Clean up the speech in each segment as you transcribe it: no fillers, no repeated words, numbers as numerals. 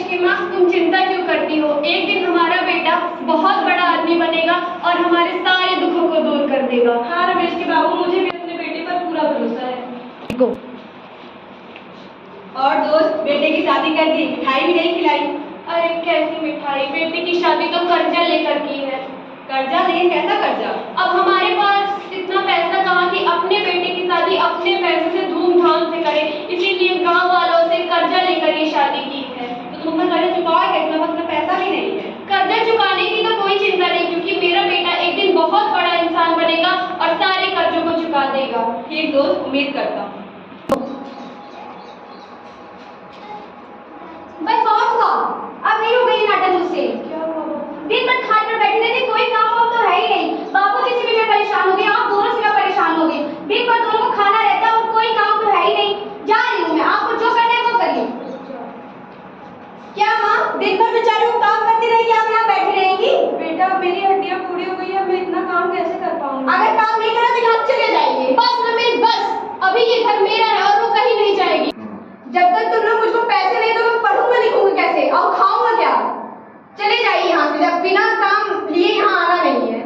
की माँ, तुम चिंता क्यों करती हो? एक दिन हमारा बेटा बहुत बड़ा आदमी बनेगा और हमारे सारे दुखों को दूर कर देगा। हाँ रमेश के बाबू, मुझे भी अपने बेटे पर पूरा भरोसा है। और दोस्त, बेटे की शादी कर दी, मिठाई भी नहीं खिलाई। अरे कैसी मिठाई, बेटे की शादी तो कर्जा लेकर की है। कर्जा? नहीं, कैसा कर्जा? अब हमारे पास इतना पैसा कहाँ कि अपने बेटे की शादी अपने पैसे से धूमधाम से करें, इसीलिए गांव वालों से कर्जा लेकर ये शादी की है। तो तुम अपना कर्जा चुकाओगे? तुम्हारे पास में पैसा भी नहीं है। कर्जा चुकाने की तो कोई चिंता नहीं, क्योंकि मेरा बेटा एक दिन बहुत बड़ा इंसान बनेगा और सारे कर्जों को चुका देगा। ठीक दोस्त, उम्मीद करता हूँ। बस बहुत हुआ, अब नहीं हो गई नाटक मुझसे। क्या हुआ? दिन भर खाट पर बैठी रहती, कोई काम वाम तो है ही नहीं। बापू जी से भी मैं परेशान हो गई, आप दोनों से मैं परेशान हो गई। दिन भर दोनों को खाना रहता है और कोई काम तो है ही नहीं। जा रही हूँ मैं, आपको जो करना है वो करिए। क्या माँ, दिन भर बेचारी वो काम करती रहेगी, आप यहाँ बैठी रहेंगी? बेटा, मेरी हड्डियाँ पूरी हो गई है, मैं इतना काम कैसे कर पाऊंगी? अगर काम नहीं करा तो यहाँ चले जाइए। बस रमेश बस, अभी ये घर मेरा है और वो कहीं नहीं जाएगी। जब तक तुम लोग मुझको पैसे नहीं दोगे, पढ़ूंगा लिखूंगा कैसे और खाऊंगा क्या? चले जाइए यहाँ से, जब बिना काम लिए यहाँ आना नहीं है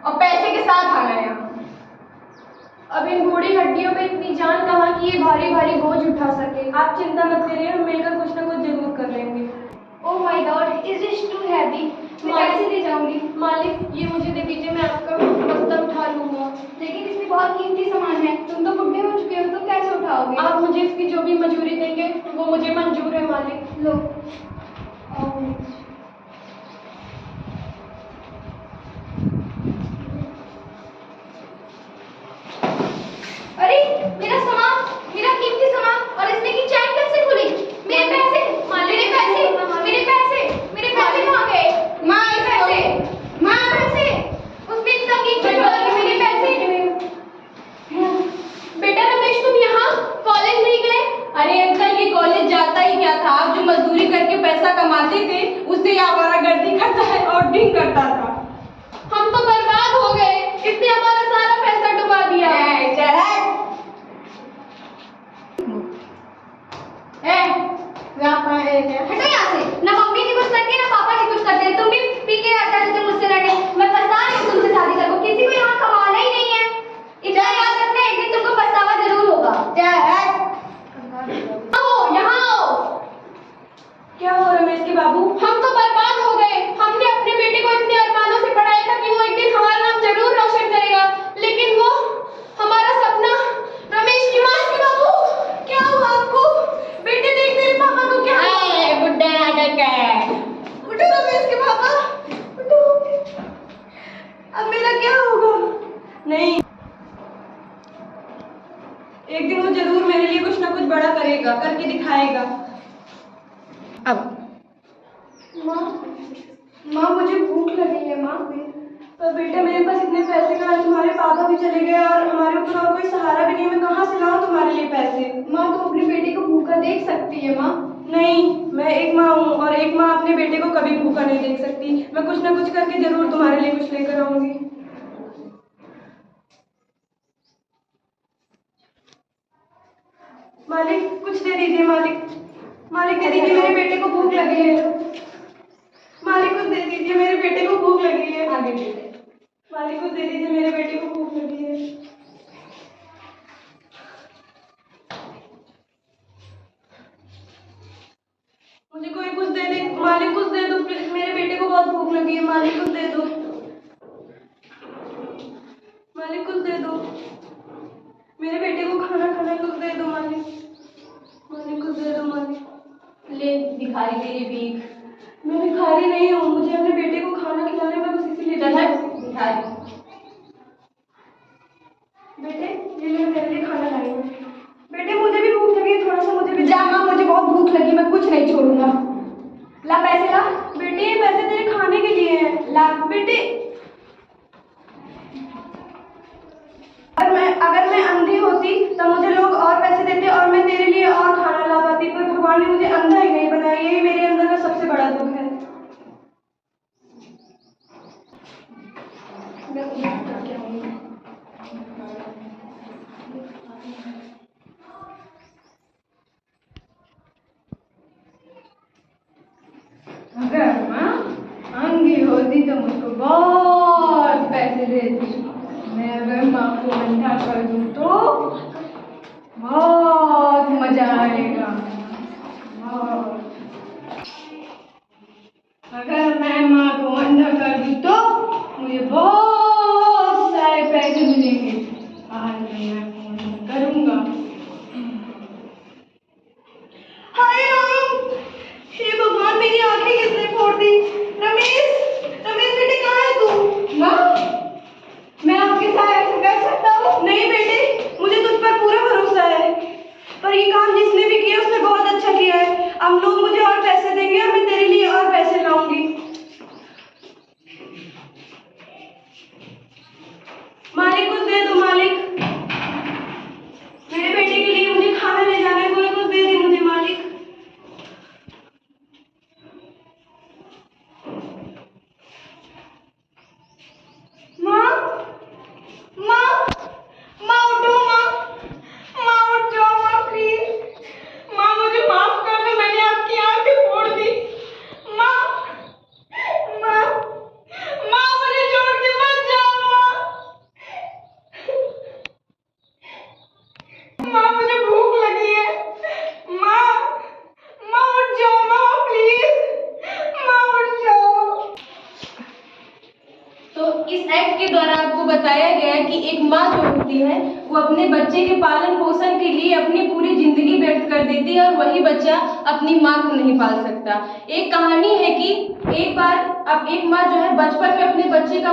और पैसे के साथ आना है यहाँ। अब इन बूढ़ी हड्डियों में इतनी जान कहाँ कि ये भारी भारी बोझ उठा सके। आप चिंता मत करिए, हम मिलकर कुछ ना कुछ जरूर कर लेंगे। Oh my God, is this too heavy? मैं कैसे ले जाऊंगी? मालिक, ये मुझे दे दीजिए, मैं आपका बस्ता उठा लूंगा। लेकिन इसमें बहुत कीमती सामान है, तुम तो बुढ़े हो चुके हो, तो कैसे उठाओगे? आप मुझे इसकी जो भी मजूरी देंगे वो मुझे मंजूर है मालिक। लो। अरे मेरा सामान, मेरा कीमती सामान, और इसमें की चैन कैसे खुली? मेरे पैसे, मेरे पैसे, मेरे पैसे, मेरे पैसे कहाँ गए? माँ, पैसे, माँ, पैसे, उसमें इतना कीमती सामान, मेरे पैसे। बेटा रमेश, तुम यहाँ कॉलेज नहीं गए? अरे अंकल, ये कॉलेज जाता ही क्या था? आप जो मजदूरी करके पैसा कमाते थे उससे आवारागर्दी करता है और ड्रिंक करता था। हम तो बर्बाद हो गए, इसने हमारा सारा पैसा डुबा दिया। हटो यहाँ से, ना मम्मी जी कुछ करती है ना पापा जी कुछ करते हैं। तुम भी पी के आता है, तुम मुझसे लड़े। मैं पछता रही हूँ तुमसे शादी करके, किसी को यहाँ कमाना ही नहीं है। इतना याद रखना, एक दिन तुमको पछतावा जरूर होगा। आओ यहाँ आओ। क्या हो रमेश के बाबू? हम तो बर्बाद हो गए। हमने अपने बेटे को इतने अरमानों से पढ़ाया था कि वो एक दिन हमारा नाम जरूर रोशन करेगा, लेकिन वो हमारा सपना रमेश की माँ। के बाबू, क्या हुआ आपको? बेटे देख तेरे पापा को क्या हुआ? बुड्ढे नाटक है। उठो रमेश के पापा, उठो। अब मेरा क्या होगा? नहीं, एक दिन वो जरूर मेरे लिए कुछ ना कुछ बड़ा करेगा, करके दिखाएगा। अब माँ, मुझे भूख लगी है माँ। पर बेटा, मेरे पास इतने पैसे कहाँ हैं? तुम्हारे पापा भी चले गए और हमारे ऊपर और कोई सहारा भी नहीं। मैं कहाँ से लाऊं तुम्हारे लिए पैसे? माँ, तो अपने बेटे को भूखा देख सकती है माँ। नहीं, मैं एक माँ हूँ और एक माँ अपने बेटे को कभी भूखा नहीं देख सकती। मैं कुछ ना कुछ करके जरूर तुम्हारे लिए कुछ लेकर आऊंगी। मालिक, कुछ दे दीजिए। मालिक, मालिक दे दीजिए, मेरे बेटे को भूख लगी है। मालिक, कुछ दे दीजिए, मेरे बेटे को भूख लगी है। आगे बेटे। मालिक, कुछ दे दीजिए, मेरे बेटे को भूख लगी है। मुझे कोई कुछ दे दे। मालिक, कुछ दे दो प्लीज, मेरे बेटे को बहुत भूख लगी है। मालिक, कुछ दे दो। मालिक, कुछ दे दो, मेरे बेटे को खाना खाना। कुछ दे दो मालिक, मालिक कुछ दे दो। मालिक, ले भिखारी तेरी भीख। मैं भिखारी नहीं हूँ, मुझे अपने बेटे को खाना खिलाने में बस इसीलिए भिखारी। बेटे, ये ले, मेरे लिए खाना लाई हूँ। बेटे, मुझे भी भूख लगी है, थोड़ा सा मुझे भी। जा माँ, मुझे बहुत भूख लगी, मैं कुछ नहीं छोड़ूंगा। ला पैसे ला। बेटे, ये पैसे तेरे खाने के लिए हैं। ला। बेटे, अगर मैं अंधी होती तो मुझे लोग और पैसे देते और मैं तेरे लिए और खाना ला पाती, पर भगवान ने मुझे अंधा ही नहीं बनाया। यही मेरे अंदर का सबसे बड़ा दुख है। मैं क्या हूँ? होती तो मुझको बहुत पैसे देती। मैं अगर माँ को अंधा कर दूँ तो बहुत मजा आएगा। बहुत। अगर मैं माँ को अंधा कर दूँ तो मुझे बहुत सारे पैसे मिलेंगे। आज मैं फोन करूँगा। हाय राम, हे भगवान, मेरी आंखें किसने फोड़ दी? रमेश, रमेश बेटे कहाँ है तू? माँ, मैं आपके साथ ऐसा कर सकता हूँ? नहीं बेटे, मुझे तुझ पर पूरा भरोसा है। पर ये काम जिसने भी किया उसने बहुत अच्छा किया है। अब लोग मुझे और पैसे देंगे और मैं तेरे लिए और पैसे लाऊंगी। मालिक कुछ दे दो मालिक। मेरे बेटे के लिए मुझे खाना ले जाना है, कोई कुछ दे दे मुझे मालिक। माँ, माँ, माँ उठो माँ, माँ उठ जाओ माँ प्लीज। माँ मुझे माफ कर दो, मैंने आपकी आंखें फोड़ दी। माँ, माँ, माँ मुझे छोड़ के मत जाओ माँ। माँ मुझे भूख लगी है। माँ, माँ उठ जाओ माँ प्लीज। माँ उठ जाओ। तो इस एक्ट के द्वारा आपको बताया गया है कि एक माँ जो होती है वो अपने बच्चे के पालन पोषण के लिए अपनी पूरी जिंदगी व्यर्थ कर देती है और वही बच्चा अपनी माँ को नहीं पाल सकता। एक कहानी है कि एक बार अब एक माँ जो है बचपन में अपने बच्चे का